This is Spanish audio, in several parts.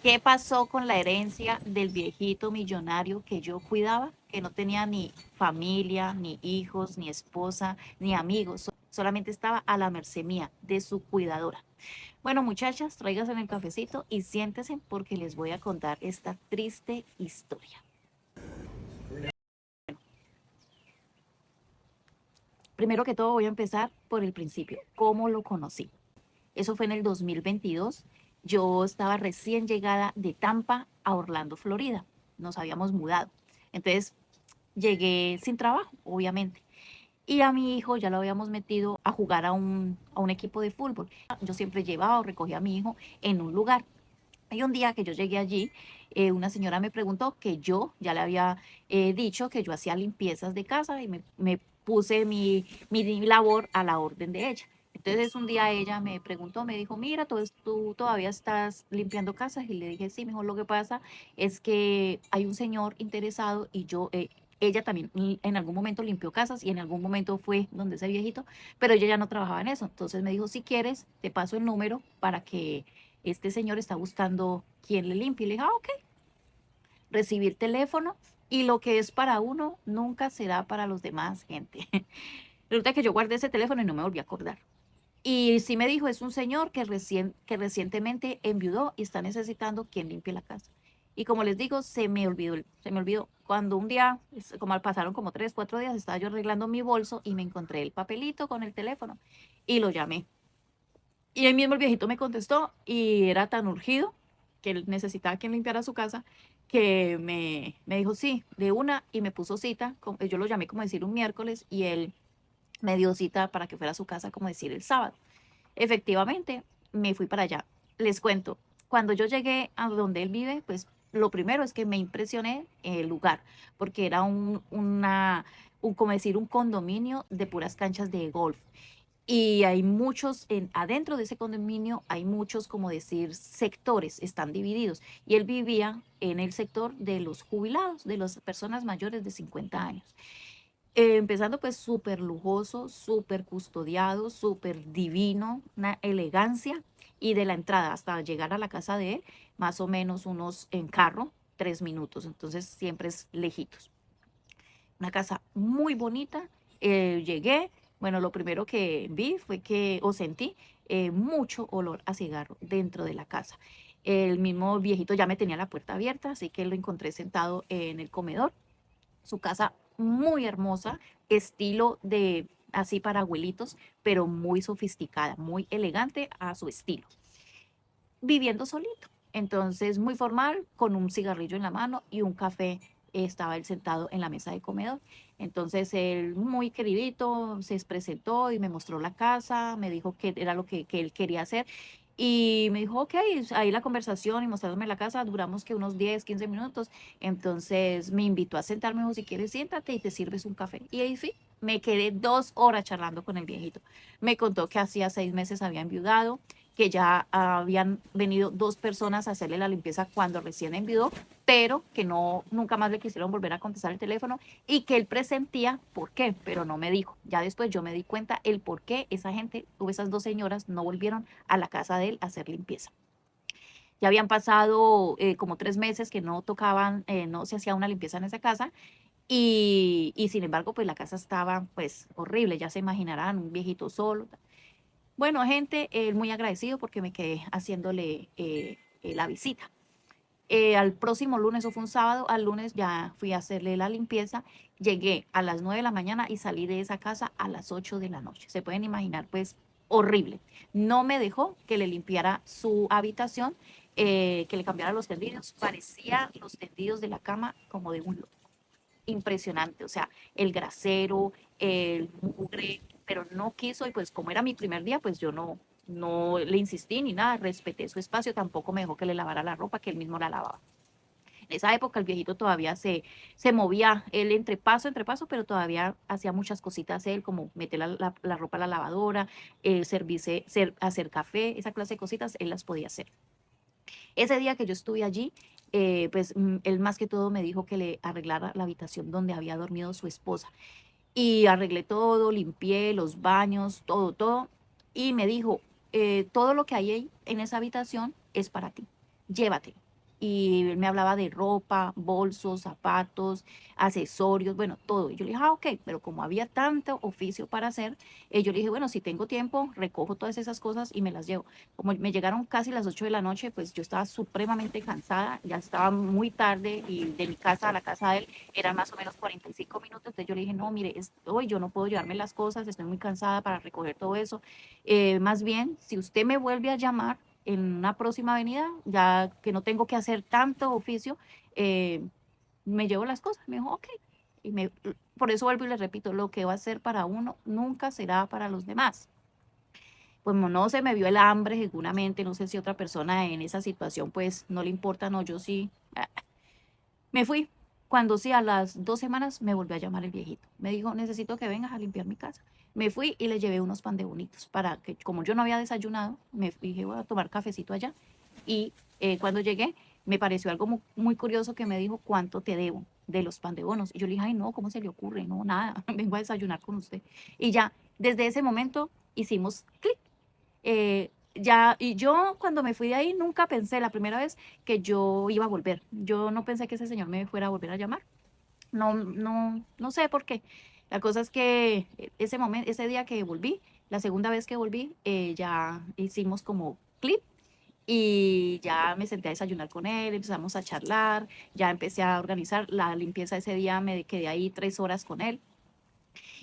¿Qué pasó con la herencia del viejito millonario que yo cuidaba? Que no tenía ni familia, ni hijos, ni esposa, ni amigos, solamente estaba a la merced mía, de su cuidadora. Bueno, muchachas, tráiganse en el cafecito y siéntense porque les voy a contar esta triste historia. Primero que todo voy a empezar por el principio, cómo lo conocí. Eso fue en el 2022. Yo estaba recién llegada de Tampa a Orlando, Florida. Nos habíamos mudado. Entonces llegué sin trabajo, obviamente. Y a mi hijo ya lo habíamos metido a jugar a un equipo de fútbol. Yo siempre llevaba o recogía a mi hijo en un lugar. Hay un día que yo llegué allí, una señora me preguntó que yo ya le había dicho que yo hacía limpiezas de casa y me puse mi labor a la orden de ella. Entonces un día ella me preguntó, me dijo, mira, tú todavía estás limpiando casas. Y le dije, sí, mejor lo que pasa es que hay un señor interesado y ella también en algún momento limpió casas y en algún momento fue donde ese viejito, pero ella ya no trabajaba en eso. Entonces me dijo, si quieres, te paso el número para que este señor está buscando quien le limpie. Y le dije, ok, recibir teléfono y lo que es para uno nunca será para los demás, gente. Resulta que yo guardé ese teléfono y no me volví a acordar. Y sí me dijo, es un señor que recientemente enviudó y está necesitando quien limpie la casa. Y como les digo, se me olvidó. Cuando un día, como pasaron como 3, 4 días, estaba yo arreglando mi bolso y me encontré el papelito con el teléfono y lo llamé. Y el mismo el viejito me contestó y era tan urgido que él necesitaba quien limpiara su casa que me dijo sí, de una y me puso cita. Yo lo llamé como decir un miércoles y él me dio cita para que fuera a su casa como decir el sábado. Efectivamente, me fui para allá. Les cuento, cuando yo llegué a donde él vive, pues lo primero es que me impresioné el lugar, porque era como decir, un condominio de puras canchas de golf. Y hay muchos, adentro de ese condominio hay muchos, como decir, sectores, están divididos. Y él vivía en el sector de los jubilados, de las personas mayores de 50 años. Empezando pues súper lujoso, súper custodiado, súper divino, una elegancia. Y de la entrada hasta llegar a la casa de él, más o menos unos en carro, 3 minutos. Entonces siempre es lejitos. Una casa muy bonita. Llegué, bueno, lo primero que vi fue o sentí mucho olor a cigarro dentro de la casa. El mismo viejito ya me tenía la puerta abierta, así que lo encontré sentado en el comedor. Su casa muy hermosa, estilo de así para abuelitos, pero muy sofisticada, muy elegante a su estilo. Viviendo solito. Entonces, muy formal, con un cigarrillo en la mano y un café. Estaba él sentado en la mesa de comedor. Entonces, él muy queridito se presentó y me mostró la casa, me dijo que era lo que él quería hacer. Y me dijo, ok, ahí la conversación y mostrándome la casa, duramos que unos 10 15 minutos. Entonces me invitó a sentarme, me dijo, si quieres siéntate y te sirves un café. Y ahí sí, me quedé 2 horas charlando con el viejito. Me contó que hacía 6 meses había enviudado, que ya habían venido 2 personas a hacerle la limpieza cuando recién enviudó, pero que no, nunca más le quisieron volver a contestar el teléfono y que él presentía por qué, pero no me dijo. Ya después yo me di cuenta el por qué esa gente, o esas 2 señoras, no volvieron a la casa de él a hacer limpieza. Ya habían pasado como 3 meses que no tocaban, no se hacía una limpieza en esa casa y sin embargo, pues la casa estaba pues horrible, ya se imaginarán, un viejito solo. Bueno, gente, muy agradecido porque me quedé haciéndole la visita. Al próximo lunes, eso fue un sábado, al lunes ya fui a hacerle la limpieza, llegué a las 9 de la mañana y salí de esa casa a las 8 de la noche. Se pueden imaginar, pues, horrible. No me dejó que le limpiara su habitación, que le cambiara los tendidos. Parecía los tendidos de la cama como de un loco. Impresionante, o sea, el grasero, el mugre, pero no quiso y pues como era mi primer día, pues yo no le insistí ni nada, respeté su espacio, tampoco me dejó que le lavara la ropa, que él mismo la lavaba. En esa época el viejito todavía se movía, él entre paso, pero todavía hacía muchas cositas él, como meter la ropa a la lavadora, hacer café, esa clase de cositas, él las podía hacer. Ese día que yo estuve allí, pues él más que todo me dijo que le arreglara la habitación donde había dormido su esposa. Y arreglé todo, limpié los baños, todo, todo. Y me dijo, todo lo que hay ahí en esa habitación es para ti, llévatelo. y él me hablaba de ropa, bolsos, zapatos, accesorios, bueno, todo. Y yo le dije, ah, ok, pero como había tanto oficio para hacer, yo le dije, bueno, si tengo tiempo, recojo todas esas cosas y me las llevo. Como me llegaron casi las 8 de la noche, pues yo estaba supremamente cansada, ya estaba muy tarde y de mi casa a la casa de él eran más o menos 45 minutos. Entonces yo le dije, no, mire, hoy yo no puedo llevarme las cosas, estoy muy cansada para recoger todo eso. Más bien, si usted me vuelve a llamar en una próxima avenida, ya que no tengo que hacer tanto oficio, eh, me llevo las cosas. Me dijo, ok. Por eso vuelvo y le repito, lo que va a ser para uno nunca será para los demás. Pues no se me vio el hambre, seguramente, no sé si otra persona en esa situación pues no le importa, no, yo sí. Me fui. Cuando sí, a las 2 semanas me volvió a llamar el viejito. Me dijo, necesito que vengas a limpiar mi casa. Me fui y le llevé unos pan de bonitos para que, como yo no había desayunado, me dije, voy a tomar cafecito allá. Y cuando llegué, me pareció algo muy curioso que me dijo, ¿cuánto te debo de los pan de bonos? Y yo le dije, ay, no, ¿cómo se le ocurre? No, nada, vengo a desayunar con usted. Y ya, desde ese momento hicimos clic. Ya, y yo cuando me fui de ahí nunca pensé la primera vez que yo iba a volver. Yo no pensé que ese señor me fuera a volver a llamar. No sé por qué. La cosa es que ese momento, ese día que volví, la segunda vez que volví, ya hicimos como clip y ya me senté a desayunar con él, empezamos a charlar, ya empecé a organizar la limpieza ese día, me quedé ahí 3 horas con él.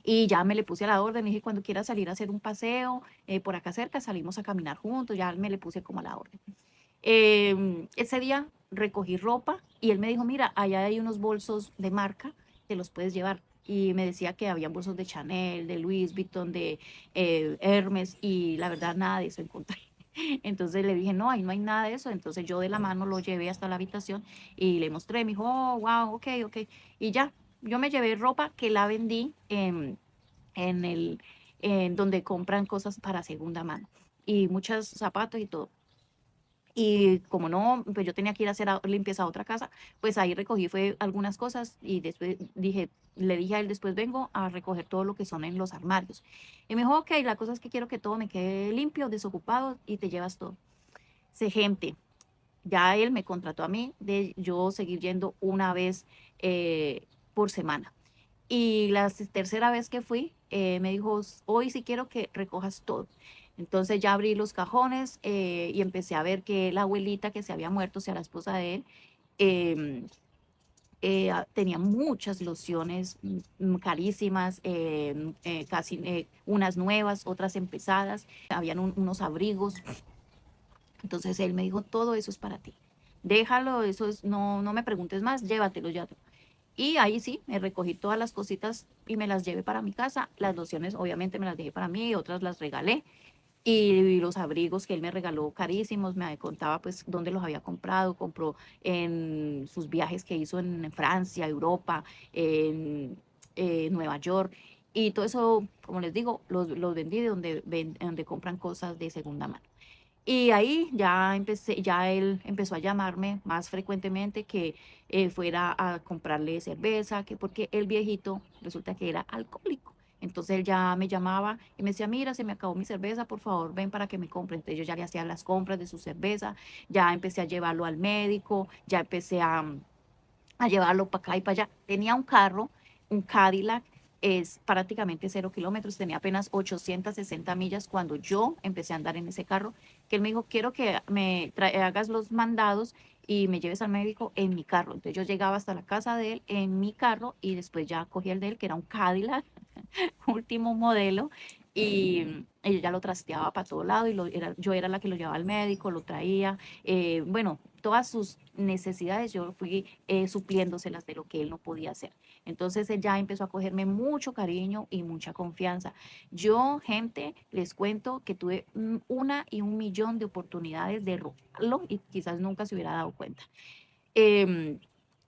Y ya me le puse a la orden, dije, cuando quiera salir a hacer un paseo por acá cerca, salimos a caminar juntos, ya me le puse como a la orden. Ese día recogí ropa y él me dijo, mira, allá hay unos bolsos de marca, te los puedes llevar. Y me decía que había bolsos de Chanel, de Louis Vuitton, de Hermes, y la verdad nada de eso encontré. Entonces le dije, no, ahí no hay nada de eso. Entonces yo de la mano lo llevé hasta la habitación y le mostré, me dijo, oh, wow, ok, ok. Y ya, yo me llevé ropa que la vendí en el, en donde compran cosas para segunda mano y muchos zapatos y todo. Y como no, pues yo tenía que ir a hacer limpieza a otra casa, pues ahí recogí fue algunas cosas y después le dije a él, después vengo a recoger todo lo que son en los armarios. Y me dijo, ok, la cosa es que quiero que todo me quede limpio, desocupado y te llevas todo. Sé gente, ya él me contrató a mí de yo seguir yendo una vez por semana. Y la tercera vez que fui, me dijo, hoy sí quiero que recojas todo. Entonces ya abrí los cajones y empecé a ver que la abuelita que se había muerto, o sea, la esposa de él, em, tenía muchas lociones carísimas, casi unas nuevas, otras empezadas, habían unos abrigos. Entonces él me dijo, todo eso es para ti. Déjalo, eso es, no me preguntes más, llévatelo ya. Y ahí sí, me recogí todas las cositas y me las llevé para mi casa. Las lociones obviamente me las dejé para mí, otras las regalé. Y los abrigos que él me regaló carísimos, me contaba pues dónde los había comprado, compró en sus viajes que hizo en Francia, Europa, en Nueva York. Y todo eso, como les digo, los vendí de donde compran cosas de segunda mano. Y ahí ya empecé, ya él empezó a llamarme más frecuentemente que fuera a comprarle cerveza, que porque el viejito resulta que era alcohólico. Entonces él ya me llamaba y me decía, mira, se me acabó mi cerveza, por favor, ven para que me compre. Entonces yo ya le hacía las compras de su cerveza, ya empecé a llevarlo al médico, ya empecé a llevarlo para acá y para allá. Tenía un carro, un Cadillac, es prácticamente 0 kilómetros, tenía apenas 860 millas cuando yo empecé a andar en ese carro, que él me dijo, quiero que me hagas los mandados y me lleves al médico en mi carro. Entonces yo llegaba hasta la casa de él en mi carro y después ya cogí el de él, que era un Cadillac, último modelo, y ella ya lo trasteaba para todo lado y yo era la que lo llevaba al médico, lo traía, bueno, todas sus necesidades yo fui supliéndoselas de lo que él no podía hacer. Entonces él ya empezó a cogerme mucho cariño y mucha confianza. Yo, gente, les cuento que tuve una y un millón de oportunidades de robarlo y quizás nunca se hubiera dado cuenta. Em,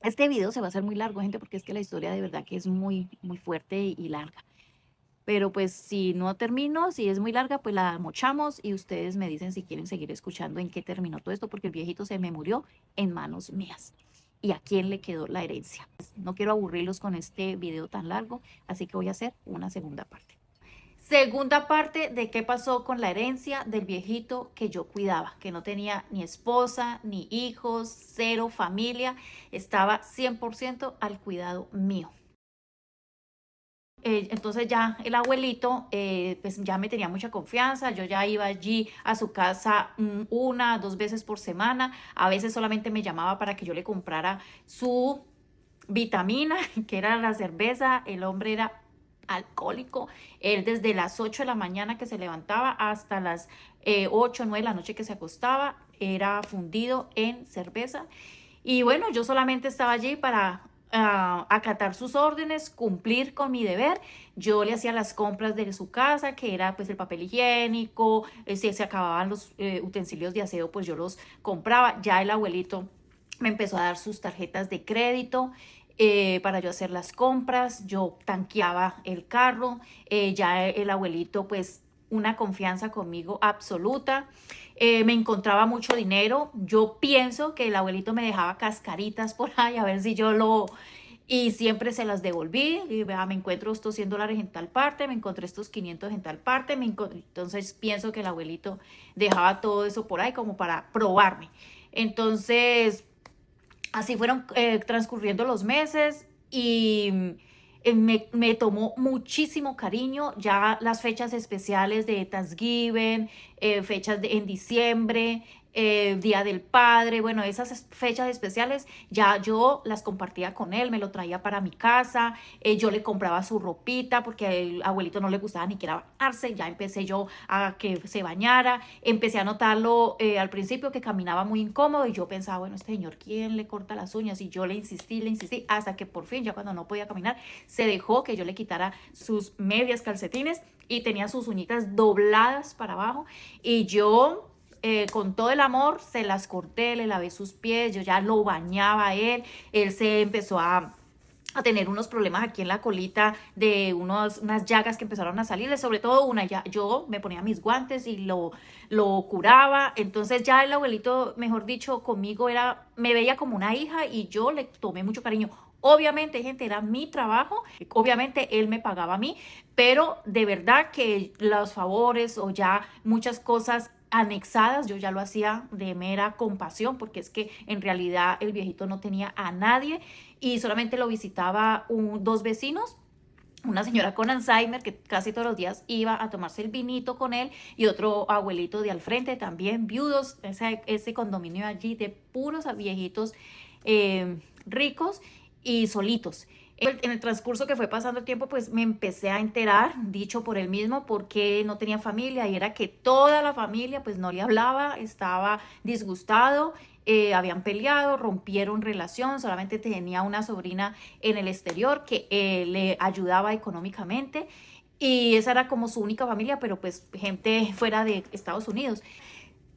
este video se va a hacer muy largo, gente, porque es que la historia de verdad que es muy, muy fuerte y larga. Pero pues si no termino, si es muy larga, pues la mochamos y ustedes me dicen si quieren seguir escuchando en qué terminó todo esto, porque el viejito se me murió en manos mías. ¿Y a quién le quedó la herencia? No quiero aburrirlos con este video tan largo, así que voy a hacer una segunda parte. Segunda parte de qué pasó con la herencia del viejito que yo cuidaba, que no tenía ni esposa, ni hijos, cero familia, estaba 100% al cuidado mío. Entonces ya el abuelito pues ya me tenía mucha confianza, yo ya iba allí a su casa una, dos veces por semana, a veces solamente me llamaba para que yo le comprara su vitamina, que era la cerveza. El hombre era alcohólico, él desde las 8 de la mañana que se levantaba hasta las 8, 9 de la noche que se acostaba, era fundido en cerveza. Y bueno, yo solamente estaba allí para acatar sus órdenes, cumplir con mi deber. Yo le hacía las compras de su casa, que era pues el papel higiénico, si se acababan los utensilios de aseo, pues yo los compraba. Ya el abuelito me empezó a dar sus tarjetas de crédito para yo hacer las compras, yo tanqueaba el carro, ya el abuelito pues una confianza conmigo absoluta. Me encontraba mucho dinero. Yo pienso que el abuelito me dejaba cascaritas por ahí a ver si yo lo... Y siempre se las devolví. Y vea, me encuentro estos $100 en tal parte, me encontré estos 500 en tal parte. Entonces pienso que el abuelito dejaba todo eso por ahí como para probarme. Entonces, así fueron transcurriendo los meses y me tomó muchísimo cariño ya las fechas especiales de Thanksgiving, en diciembre, Día del Padre. Bueno, esas fechas especiales ya yo las compartía con él, me lo traía para mi casa, yo le compraba su ropita porque al abuelito no le gustaba ni siquiera bañarse. Ya empecé yo a que se bañara, empecé a notarlo al principio que caminaba muy incómodo y yo pensaba, bueno, este señor, ¿quién le corta las uñas? Y yo le insistí, hasta que por fin, ya cuando no podía caminar, se dejó que yo le quitara sus medias, calcetines, y tenía sus uñitas dobladas para abajo y yo con todo el amor se las corté, le lavé sus pies, yo ya lo bañaba a él se empezó a tener unos problemas aquí en la colita de unas llagas que empezaron a salirle, sobre todo una, ya yo me ponía mis guantes y lo curaba. Entonces ya el abuelito, mejor dicho, conmigo me veía como una hija y yo le tomé mucho cariño. Obviamente, gente, era mi trabajo, obviamente él me pagaba a mí, pero de verdad que los favores o ya muchas cosas anexadas, yo ya lo hacía de mera compasión, porque es que en realidad el viejito no tenía a nadie y solamente lo visitaba dos vecinos, una señora con Alzheimer que casi todos los días iba a tomarse el vinito con él y otro abuelito de al frente, también viudos, ese condominio allí de puros viejitos ricos y solitos. En el transcurso que fue pasando el tiempo, pues me empecé a enterar, dicho por él mismo, porque no tenía familia y era que toda la familia pues no le hablaba, estaba disgustado, habían peleado, rompieron relación, solamente tenía una sobrina en el exterior que le ayudaba económicamente y esa era como su única familia, pero pues gente fuera de Estados Unidos.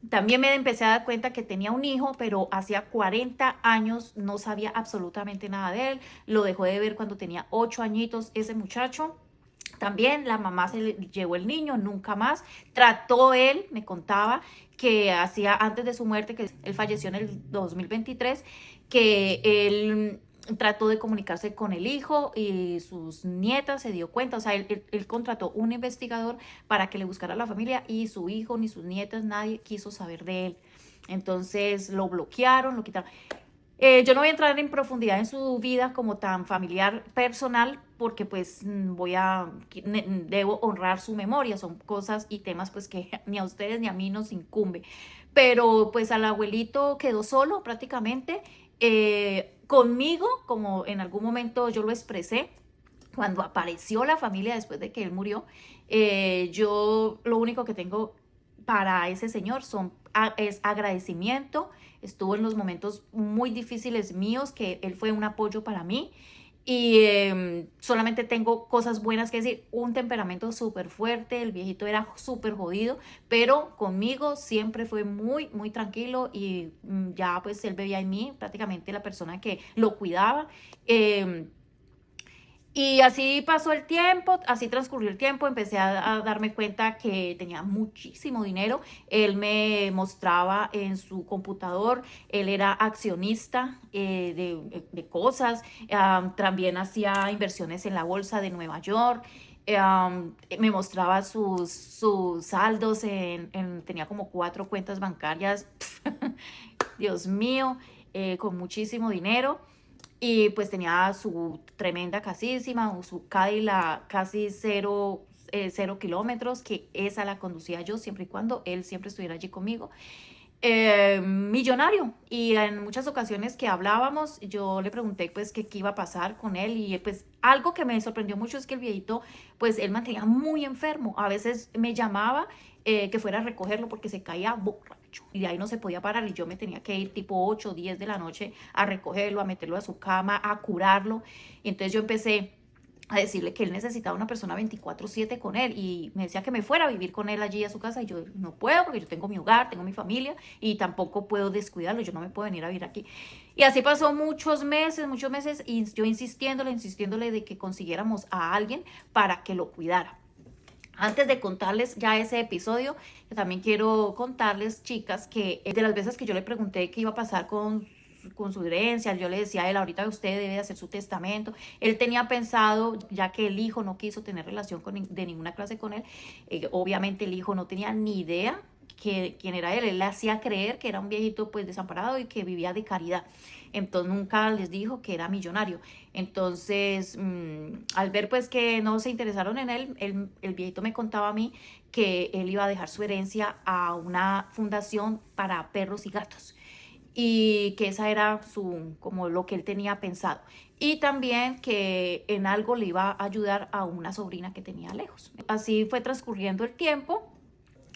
También me empecé a dar cuenta que tenía un hijo, pero hacía 40 años no sabía absolutamente nada de él. Lo dejó de ver cuando tenía 8 añitos ese muchacho. También la mamá se le llevó el niño, nunca más. Trató él, me contaba, que hacía antes de su muerte, que él falleció en el 2023, que él trató de comunicarse con el hijo y sus nietas, se dio cuenta, o sea, él contrató un investigador para que le buscara a la familia y su hijo ni sus nietas, nadie quiso saber de él. Entonces lo bloquearon, lo quitaron. Yo no voy a entrar en profundidad en su vida como tan familiar, personal, porque pues debo honrar su memoria, son cosas y temas pues que ni a ustedes ni a mí nos incumbe. Pero pues al abuelito quedó solo prácticamente, conmigo, como en algún momento yo lo expresé, cuando apareció la familia después de que él murió, yo lo único que tengo para ese señor es agradecimiento. Estuvo en los momentos muy difíciles míos, que él fue un apoyo para mí. Y solamente tengo cosas buenas que decir. Un temperamento súper fuerte, el viejito era súper jodido, pero conmigo siempre fue muy, muy tranquilo y ya pues él veía en mí prácticamente la persona que lo cuidaba. Y así pasó el tiempo, así transcurrió el tiempo, empecé a darme cuenta que tenía muchísimo dinero. Él me mostraba en su computador, él era accionista de cosas, también hacía inversiones en la bolsa de Nueva York. Me mostraba sus saldos, tenía como 4 cuentas bancarias, Dios mío, con muchísimo dinero. Y pues tenía su tremenda casísima, o su Cadillac casi 0 kilómetros, que esa la conducía yo siempre y cuando él siempre estuviera allí conmigo. Millonario, y en muchas ocasiones que hablábamos yo le pregunté pues que qué iba a pasar con él, y pues algo que me sorprendió mucho es que el viejito pues él mantenía muy enfermo, a veces me llamaba que fuera a recogerlo porque se caía borracho y de ahí no se podía parar, y yo me tenía que ir tipo 8 o 10 de la noche a recogerlo, a meterlo a su cama, a curarlo. Y entonces yo empecé a decirle que él necesitaba una persona 24/7 con él, y me decía que me fuera a vivir con él allí a su casa, y yo no puedo porque yo tengo mi hogar, tengo mi familia y tampoco puedo descuidarlo, yo no me puedo venir a vivir aquí. Y así pasó muchos meses, y yo insistiéndole de que consiguiéramos a alguien para que lo cuidara. Antes de contarles ya ese episodio, yo también quiero contarles, chicas, que de las veces que yo le pregunté qué iba a pasar con su herencia, yo le decía a él, ahorita usted debe hacer su testamento. Él tenía pensado, ya que el hijo no quiso tener relación de ninguna clase con él, obviamente el hijo no tenía ni idea quién era él. Él le hacía creer que era un viejito pues desamparado y que vivía de caridad. Entonces nunca les dijo que era millonario. Entonces, al ver pues que no se interesaron en él, el viejito me contaba a mí que él iba a dejar su herencia a una fundación para perros y gatos, y que esa era como lo que él tenía pensado. Y también que en algo le iba a ayudar a una sobrina que tenía lejos. Así fue transcurriendo el tiempo.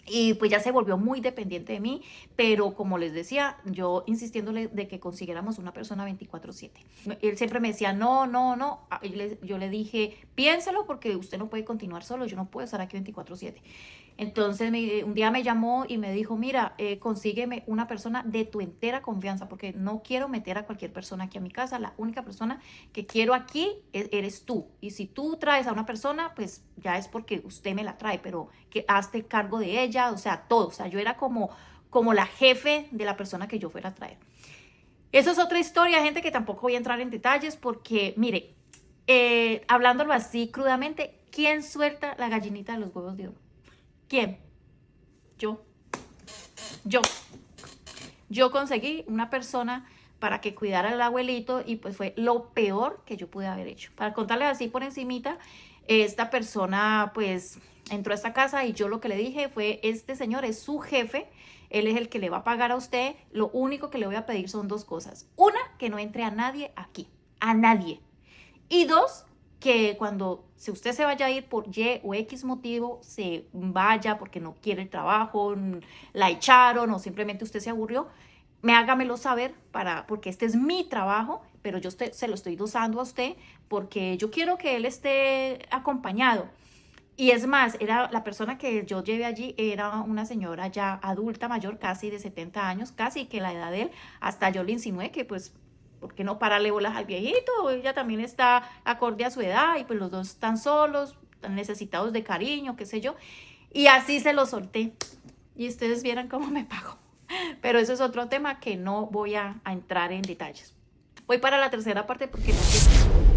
Y pues ya se volvió muy dependiente de mí, pero como les decía, yo insistiéndole de que consiguiéramos una persona 24/7. Él siempre me decía, no, no, no. Yo le dije, piénsalo porque usted no puede continuar solo, yo no puedo estar aquí 24/7. Entonces un día me llamó y me dijo, mira, consígueme una persona de tu entera confianza, porque no quiero meter a cualquier persona aquí a mi casa. La única persona que quiero aquí eres tú. Y si tú traes a una persona, pues ya es porque usted me la trae, pero que hazte cargo de ella, o sea, todo. O sea, yo era como la jefe de la persona que yo fuera a traer. Eso es otra historia, gente, que tampoco voy a entrar en detalles porque, mire, hablándolo así crudamente, ¿quién suelta la gallinita de los huevos de oro? ¿Quién? Yo. Yo. Yo conseguí una persona para que cuidara al abuelito, y pues fue lo peor que yo pude haber hecho. Para contarles así por encimita, esta persona pues entró a esta casa y yo lo que le dije fue, este señor es su jefe, él es el que le va a pagar a usted, lo único que le voy a pedir son 2 cosas. Una, que no entre a nadie aquí, a nadie. Y 2, que cuando si usted se vaya a ir por Y o X motivo, se vaya porque no quiere el trabajo, la echaron o simplemente usted se aburrió, hágamelo saber porque este es mi trabajo, pero yo se lo estoy dosando a usted porque yo quiero que él esté acompañado. Y es más, era la persona que yo llevé allí, era una señora ya adulta, mayor, casi de 70 años, casi que la edad de él. Hasta yo le insinué que pues, ¿por qué no pararle bolas al viejito? Ella también está acorde a su edad y pues los dos están solos, están necesitados de cariño, qué sé yo. Y así se lo solté. Y ustedes vieran cómo me pagó. Pero eso es otro tema que no voy a entrar en detalles. Voy para la tercera parte porque no quiero